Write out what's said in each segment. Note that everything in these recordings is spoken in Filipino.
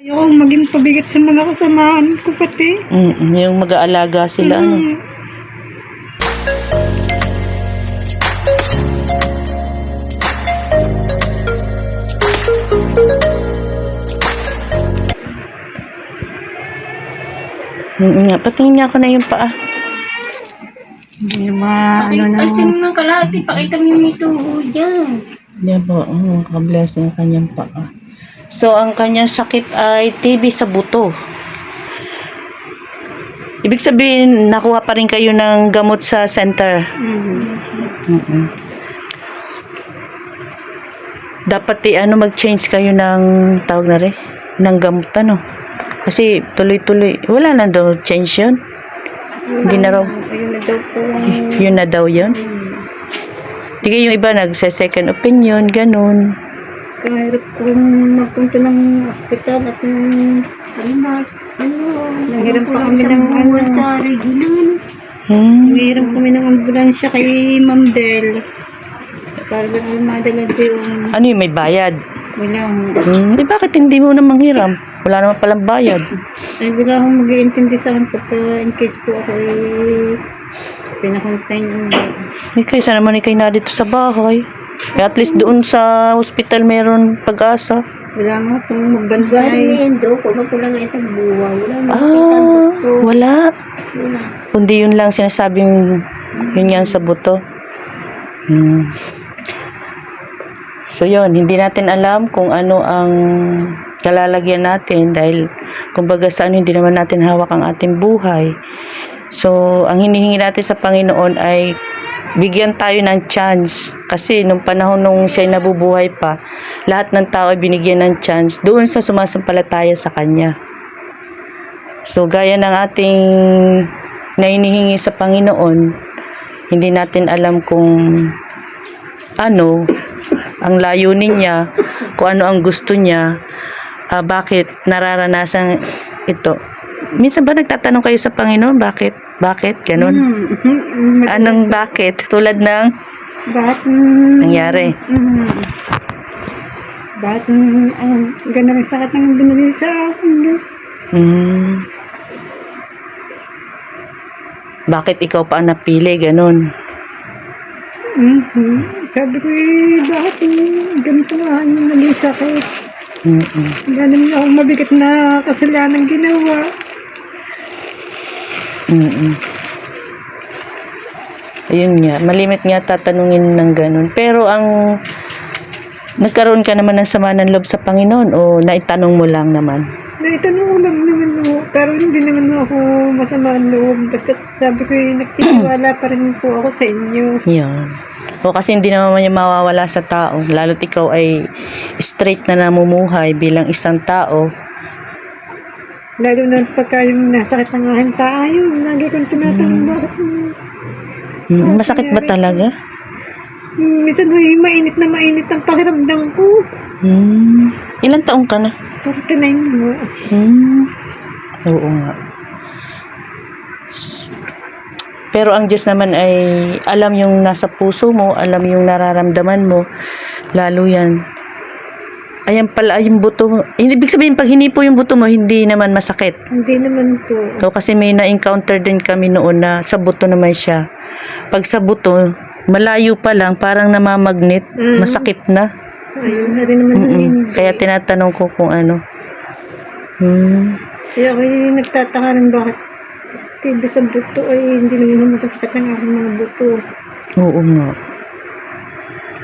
Ayoko maging pabigat sa mga kasamahan ko pati. Yung mag-aalaga sila, ano. Patingin niya ako na yung paa. Hindi ano na. Alsin mo ng kalahati, pakita mo yung ito dyan. Yan po, kabless yung kanyang paa. So, ang kanyang sakit ay TB sa buto. Ibig sabihin, nakuha pa rin kayo ng gamot sa center. Dapat mag-change kayo ng tawag na rin, ng gamot, ano. Kasi tuloy-tuloy, wala na daw change yun. Hindi na raw. Ayun na daw po. Yun na daw yun. Hindi yung iba nagsa-second opinion, ganun. Kahirap kong magpunta ng ospital at nanghiram pa kami ng sa regular. nanghiram kami ng ambulansya kay Ma'am Del. Para lang madala yung Ano yung may bayad? walang. Bakit hindi mo na manghiram? Wala naman palang bayad. Ay, wala akong mag-iintindi sa akin pagka in case po ako pinakontain yung Kaysa naman kayo na dito sa bahay. At least doon sa hospital meron pag-asa. wala nga kung magbantay. Endo, kulang nga isang buwa. Wala. Kundi yun lang sinasabing yun yan sa buto. So yun, hindi natin alam kung ano ang kalalagyan natin dahil kumbaga sa ano hindi naman natin hawak ang ating buhay. So ang hinihingi natin sa Panginoon ay bigyan tayo ng chance kasi nung panahon nung siya nabubuhay pa, lahat ng tao ay binigyan ng chance doon sa sumasampalataya sa Kanya. So gaya ng ating na hinihingi sa Panginoon, hindi natin alam kung ano ang layunin niya, kung ano ang gusto niya, bakit nararanasan ito. Minsan ba nagtatanong kayo sa Panginoon, bakit? Bakit? Ganon. Anong bakit? Tulad ng Bakit nangyari. bakit ang ganda ng sakit ng binigay sa akin? Bakit ikaw pa ang napili? Ganon. Sabi ko bakit ganito nga yung naging sakit? Ganun ako mabigat na kasalanan ginawa. Ayun nga, malimit nga tatanungin ng ganun. Pero ang nagkaroon ka naman ng sama ng loob sa Panginoon o naitanong mo lang naman? Naitanong ko lang naman mo, pero hindi naman ako masama ang loob. Basta sabi ko nagtitiwala pa rin po ako sa inyo. Yun. O kasi hindi naman yung mawawala sa tao. Lalo't ikaw ay straight na namumuhay bilang isang tao. Lalo na pagka yung nasakit ng aking paa, yun, lagi kong tinatanong bakit. Masakit ba talaga? Minsan mainit na mainit ang pakiramdam ko. Ilang taong ka na? 49 mo. Oo nga. Pero ang Diyos naman ay alam yung nasa puso mo, alam yung nararamdaman mo, lalo yan. Ayan pala yung buto mo. Ibig sabihin, pag hinipo yung buto mo, hindi naman masakit. Hindi naman po. So, kasi may na-encounter din kami noon na sa buto naman siya. Pag sa buto, malayo pa lang, parang namamagnet, masakit na. Ayun na rin naman yun. Kaya tinatanong ko kung ano. Kaya ako yung nagtataka rin bakit tiba sa buto ay hindi naman masasakit ng aking mga buto. Oo nga.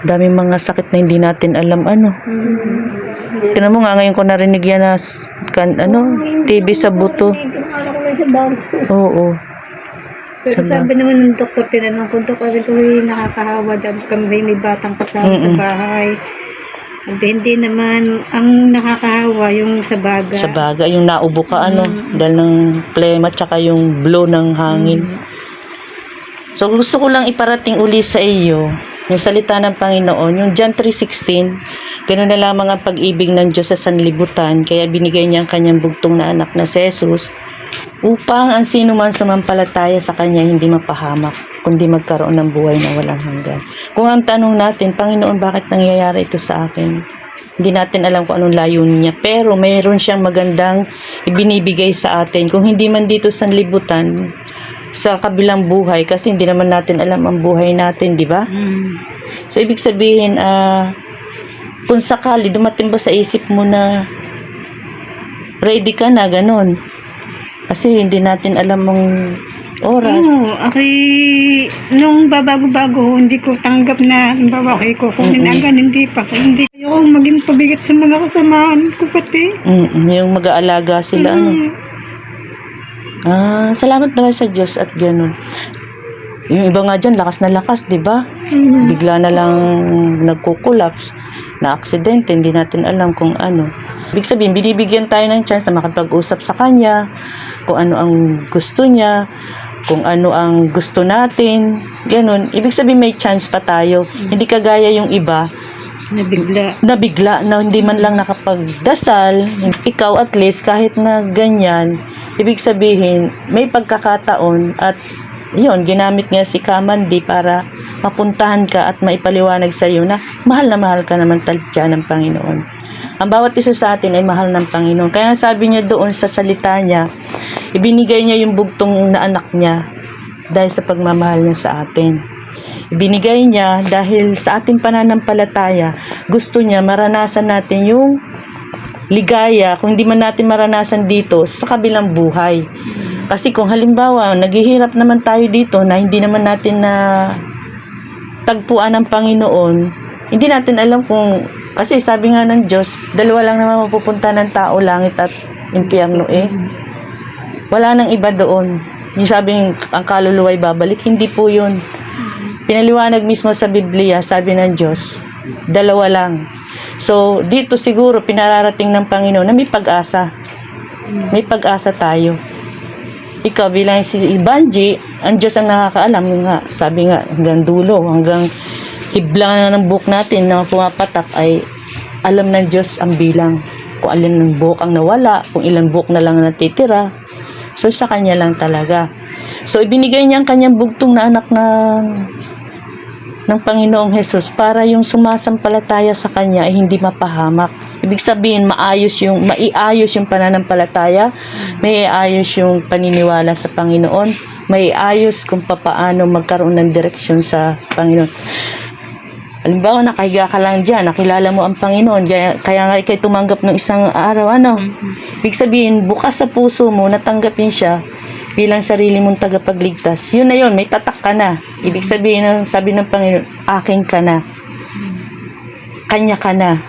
Daming mga sakit na hindi natin alam ano. Tignan mo nga ngayon ko narinig yan na TB sa buto. Oo. Pero sabi naman ng doktor, tinanong ko, doktor, ito ay nakakahawa dyan kami may batang kasama sa bahay. Hindi naman ang nakakahawa yung sa baga. Sa baga, yung naubo ka dahil ng plema tsaka yung blow ng hangin. So gusto ko lang iparating uli sa iyo yung salita ng Panginoon, yung John 3:16, ganoon na lamang ang pag-ibig ng Diyos sa sanlibutan, kaya binigay niya ang kanyang bugtong na anak na si Jesus, upang ang sino man sumampalataya sa kanya hindi mapahamak, kundi magkaroon ng buhay na walang hanggan. Kung ang tanong natin, Panginoon, bakit nangyayari ito sa akin? Hindi natin alam kung anong layunin niya. Pero mayroon siyang magandang ibinibigay sa atin. Kung hindi man dito sa libutan, sa kabilang buhay. Kasi hindi naman natin alam ang buhay natin, di ba? So, ibig sabihin, kung sakali, dumating ba sa isip mo na ready ka na, ganun. Kasi hindi natin alam ang oras. Oo, nung babago-bago, hindi ko tanggap na, babae ko, kung inagan, hindi pa. Hindi ko maging pabigat sa mga kasamahan ko pati. Yung mag-aalaga sila, ano. Salamat naman sa Diyos at ganun. Yung iba nga dyan, lakas na lakas, di ba? Bigla na lang nagko-collapse, na aksidente, hindi natin alam kung ano. Ibig sabihin, binibigyan tayo ng chance na makapag-usap sa kanya, kung ano ang gusto niya, kung ano ang gusto natin, ganun. Ibig sabihin, may chance pa tayo. Hindi kagaya yung iba, nabigla, na hindi man lang nakapagdasal. Ikaw at least, kahit na ganyan, ibig sabihin, may pagkakataon at yun, ginamit niya si Kamandi para mapuntahan ka at maipaliwanag sa iyo na mahal ka naman talaga ng Panginoon. Ang bawat isa sa atin ay mahal ng Panginoon. Kaya sabi niya doon sa salita niya, ibinigay niya yung bugtong na anak niya dahil sa pagmamahal niya sa atin. Ibinigay niya dahil sa ating pananampalataya, gusto niya maranasan natin yung ligaya, kung hindi man natin maranasan dito, sa kabilang buhay. Kasi kung halimbawa, naghihirap naman tayo dito na hindi naman natin na tagpuan ng Panginoon, hindi natin alam kung, kasi sabi nga ng Diyos, dalawa lang naman mapupunta ng tao, langit at impyerno Wala nang iba doon. Yung sabing ang kaluluwa'y babalik, hindi po yun. Pinaliwanag mismo sa Biblia, sabi ng Diyos, dalawa lang. So, dito siguro pinararating ng Panginoon na may pag-asa. May pag-asa tayo. Ikaw bilang si Banji, ang Diyos ang nakakaalam nga. Sabi nga, hanggang dulo, hanggang hibla na ng buhok natin na pumapatak ay alam ng Diyos ang bilang. Kung alin ng buhok ang nawala, kung ilang buhok na lang natitira. So, sa Kanya lang talaga. So, ibinigay niya ang Kanyang bugtong na anak ng Panginoong Hesus para yung sumasampalataya sa Kanya ay hindi mapahamak. Ibig sabihin, maiayos yung pananampalataya, maiayos yung paniniwala sa Panginoon, maiayos kung papaano magkaroon ng direksyon sa Panginoon. Halimbawa, nakahiga ka lang dyan, nakilala mo ang Panginoon, kaya nga ikay tumanggap ng isang araw, Ibig sabihin, bukas sa puso mo, natanggapin siya bilang sarili mong tagapagligtas. Yun na yun, may tatak ka na. Ibig sabihin, sabi ng Panginoon, akin ka na. Kanya ka na.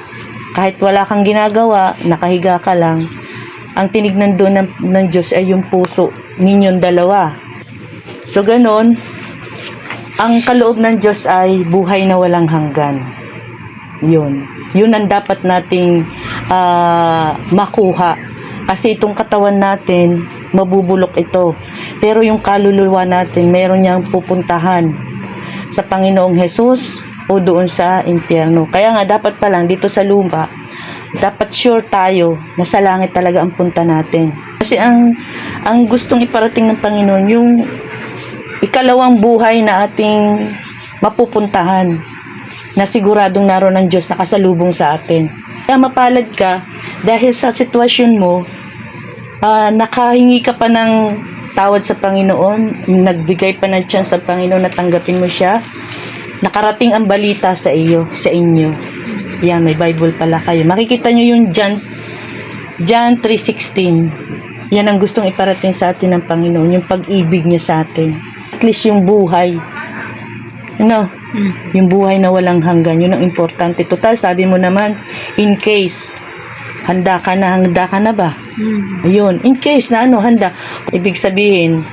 Kahit wala kang ginagawa, nakahiga ka lang, ang tinignan doon ng Diyos ay yung puso ninyong dalawa. So, ganon, ang kaloob ng Diyos ay buhay na walang hanggan. Yun ang dapat nating makuha. Kasi itong katawan natin, mabubulok ito. Pero yung kaluluwa natin, meron niyang pupuntahan sa Panginoong Hesus o doon sa impyerno. Kaya nga, dapat pa lang dito sa lupa, dapat sure tayo na sa langit talaga ang punta natin. Kasi ang gustong iparating ng Panginoon, yung ikalawang buhay na ating mapupuntahan, na siguradong naroon ng Diyos nakasalubong sa atin. Kaya mapalad ka dahil sa sitwasyon mo, nakahingi ka pa ng tawad sa Panginoon, nagbigay pa ng chance sa Panginoon na tanggapin mo siya, nakarating ang balita sa inyo. Yan, may Bible pala kayo. Makikita nyo yung John 3:16. Yan ang gustong iparating sa atin ng Panginoon, yung pag-ibig niya sa atin. At least yung buhay. Yung buhay na walang hanggan, yun ang importante. Total, sabi mo naman, in case, handa ka na ba? Ayun, in case na handa. Ibig sabihin,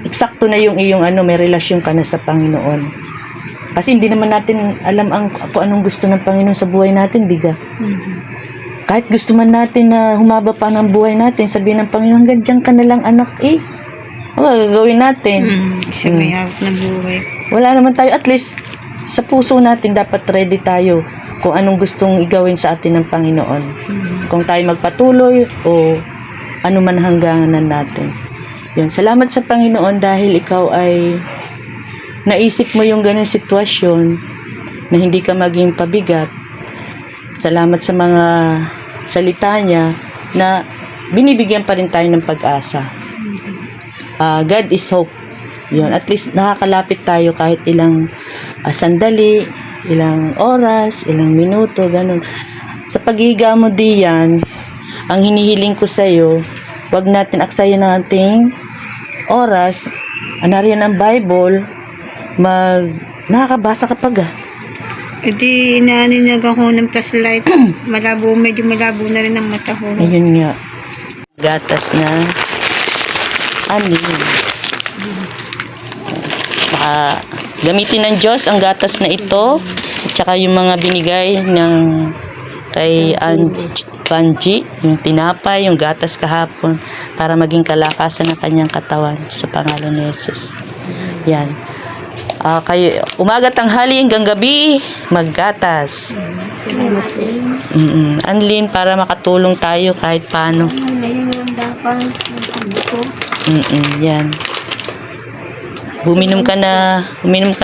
eksakto na yung iyong may relasyon ka na sa Panginoon. Kasi hindi naman natin alam kung anong gusto ng Panginoon sa buhay natin, diga. Kahit gusto man natin na humaba pa ng buhay natin, sabihin ng Panginoon, hanggang dyan ka na lang anak ano gagawin natin? Siya may hawak na buhay. Wala naman tayo, at least sa puso natin dapat ready tayo kung anong gustong igawin sa atin ng Panginoon. Kung tayo magpatuloy o ano man hangganan natin. Yun, salamat sa Panginoon dahil ikaw ay naisip mo yung ganung sitwasyon na hindi ka maging pabigat Salamat sa mga salita niya na binibigyan pa rin tayo ng pag-asa. God is hope. Yun, at least nakakalapit tayo kahit ilang sandali, ilang oras, ilang minuto, ganun. Sa paghihiga mo diyan, ang hinihiling ko sa iyo, wag natin aksayan ng ating oras. Anariyan ang Bible, nakakabasa kapag Edi inaninag ako ng flashlight. Medyo malabo na rin ang mata ko. ayun nga. Gatas na anin. Baka gamitin ng Diyos ang gatas na ito at saka yung mga binigay ng kay Banji, yung tinapay, yung gatas kahapon para maging kalakasan ng kanyang katawan sa pangalan ni Jesus. Yan. Kayo, umaga, tanghali, hanggang gabi, maggatas. Salamat po. Anlin, para makatulong tayo kahit paano. Ngayon ang dapat ko. Yan. Uminom ka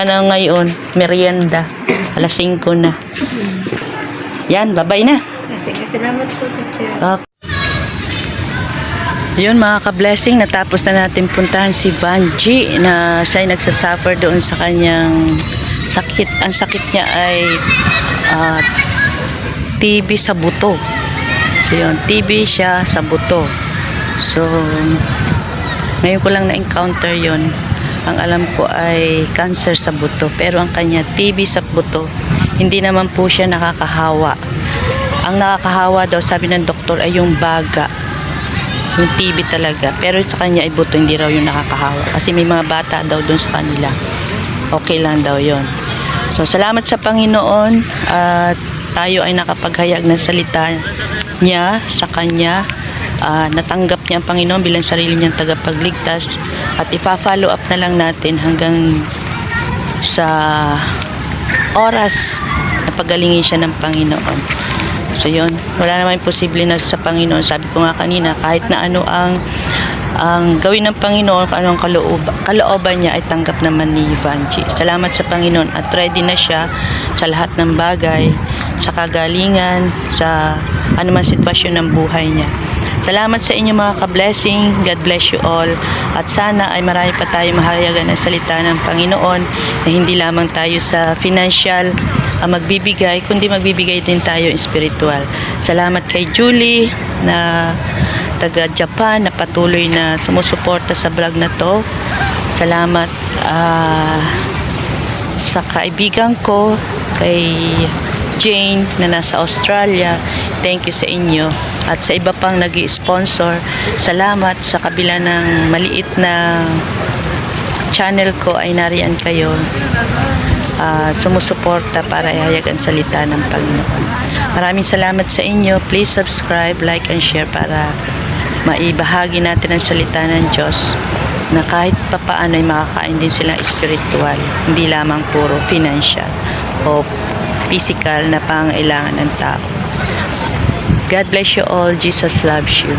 na ngayon, merienda. Alas 5 na. Yan, bye-bye na. Sige, salamat po, teacher. Okay. Yun mga ka-blessing, natapos na natin puntahan si Banji na siya ay nagsasuffer doon sa kanyang sakit. Ang sakit niya ay TB sa buto. So yun, TB siya sa buto. So ngayon ko lang na-encounter yun. Ang alam ko ay cancer sa buto. Pero ang kanya TB sa buto, hindi naman po siya nakakahawa. Ang nakakahawa daw, sabi ng doktor, ay yung baga. Yung TB talaga. Pero sa kanya ay buto, hindi raw yung nakakahawa. Kasi may mga bata daw doon sa kanila. Okay lang daw yon. So, salamat sa Panginoon at tayo ay nakapaghayag ng salita niya sa kanya. Natanggap niya ang Panginoon bilang sarili niyang tagapagligtas at ipa-follow up na lang natin hanggang sa oras na pagalingin siya ng Panginoon. So yun, wala naman posible na sa Panginoon. Sabi ko nga kanina, kahit na ano ang gawin ng Panginoon, kung anong kalooban niya ay tanggap naman ni Vanji. Salamat sa Panginoon at ready na siya sa lahat ng bagay, sa kagalingan, sa anumang sitwasyon ng buhay niya. Salamat sa inyo mga ka-blessing. God bless you all. At sana ay marami pa tayo mahayagan ng salita ng Panginoon na hindi lamang tayo sa financial magbibigay, kundi magbibigay din tayo spiritual. Salamat kay Julie na taga Japan na patuloy na sumusuporta sa vlog na to. Salamat sa kaibigan ko, kay Jane na nasa Australia. Thank you sa inyo. At sa iba pang nag-i-sponsor, salamat sa kabila ng maliit na channel ko ay nariyan kayo. Sumusuporta para ihayag ang salita ng Panginoon. Maraming salamat sa inyo. Please subscribe, like, and share para maibahagi natin ang salita ng Diyos na kahit papaano ay makakain din silang spiritual, hindi lamang puro financial o physical na pangailangan ng tao. God bless you all. Jesus loves you.